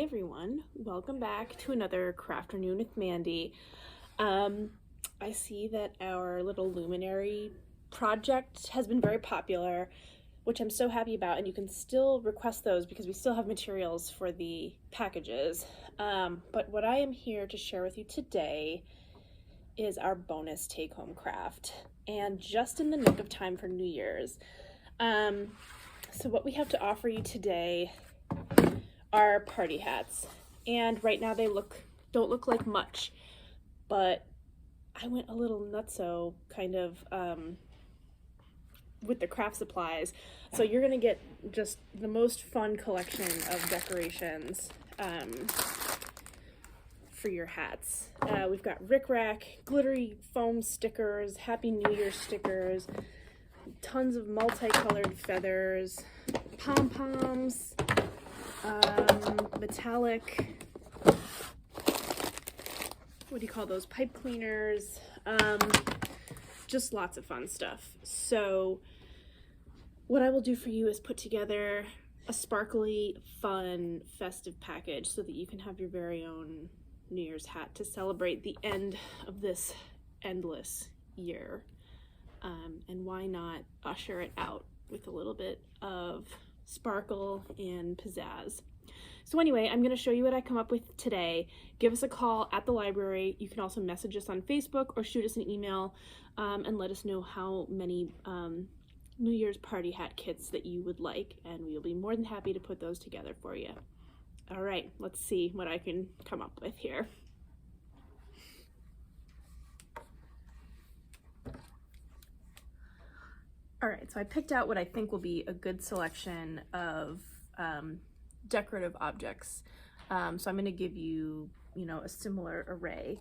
everyone, welcome back to another Crafternoon with Mandy. I see that our little luminary project has been very popular, which I'm so happy about, and you can still request those because we still have materials for the packages. But what I am here to share with you today is our bonus take-home craft, and just in the nick of time for New Year's. So what we have to offer you today are party hats, and right now they don't look like much, but I went a little nutso kind of with the craft supplies, so you're gonna get just the most fun collection of decorations for your hats. We've got rickrack, glittery foam stickers, Happy New Year stickers, tons of multicolored feathers, pom-poms, metallic, what do you call those, pipe cleaners, just lots of fun stuff. So what I will do for you is put together a sparkly, fun, festive package so that you can have your very own New Year's hat to celebrate the end of this endless year. And why not usher it out with a little bit of sparkle and pizzazz. So anyway, I'm going to show you what I come up with today. Give us a call at the library. You can also message us on Facebook or shoot us an email and let us know how many New Year's party hat kits that you would like, and we'll be more than happy to put those together for you. All right, let's see what I can come up with here. All right, so I picked out what I think will be a good selection of decorative objects. So I'm going to give you, a similar array.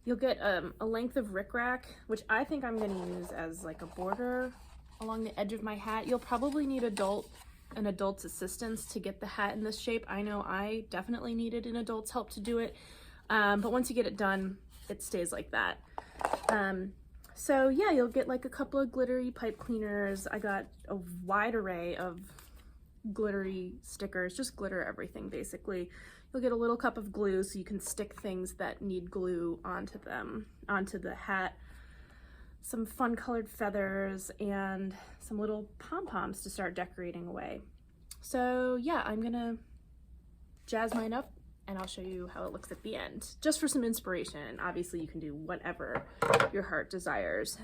You'll get a length of rickrack, which I think I'm going to use as like a border along the edge of my hat. You'll probably need an adult's assistance to get the hat in this shape. I know I definitely needed an adult's help to do it, but once you get it done, it stays like that. So yeah, you'll get like a couple of glittery pipe cleaners. I got a wide array of glittery stickers, just glitter everything basically. You'll get a little cup of glue so you can stick things that need glue onto the hat. Some fun colored feathers and some little pom-poms to start decorating away. So yeah, I'm gonna jazz mine up and I'll show you how it looks at the end, just for some inspiration. Obviously you can do whatever your heart desires.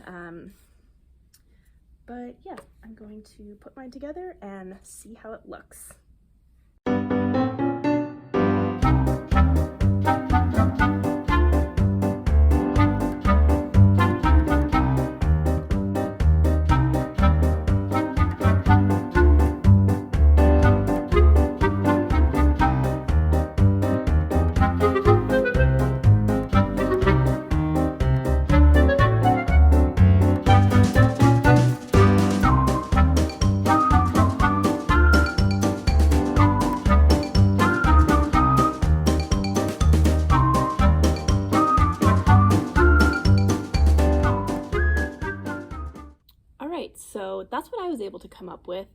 But yeah, I'm going to put mine together and see how it looks. So that's what I was able to come up with.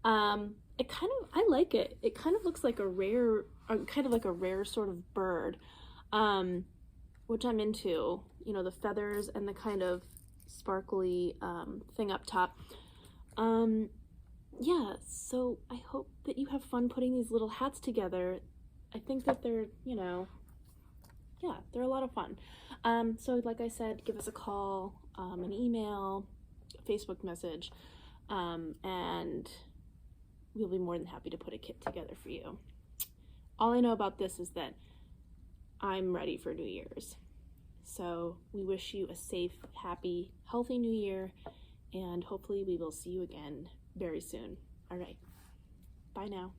I like it. It kind of looks like a rare sort of bird, which I'm into, the feathers and the kind of sparkly thing up top. Yeah, so I hope that you have fun putting these little hats together. I think that they're, yeah, they're a lot of fun. So like I said, give us a call, an email, Facebook message, and we'll be more than happy to put a kit together for you. All I know about this is that I'm ready for New Year's. So we wish you a safe, happy, healthy New Year, and hopefully we will see you again very soon. All right, bye now.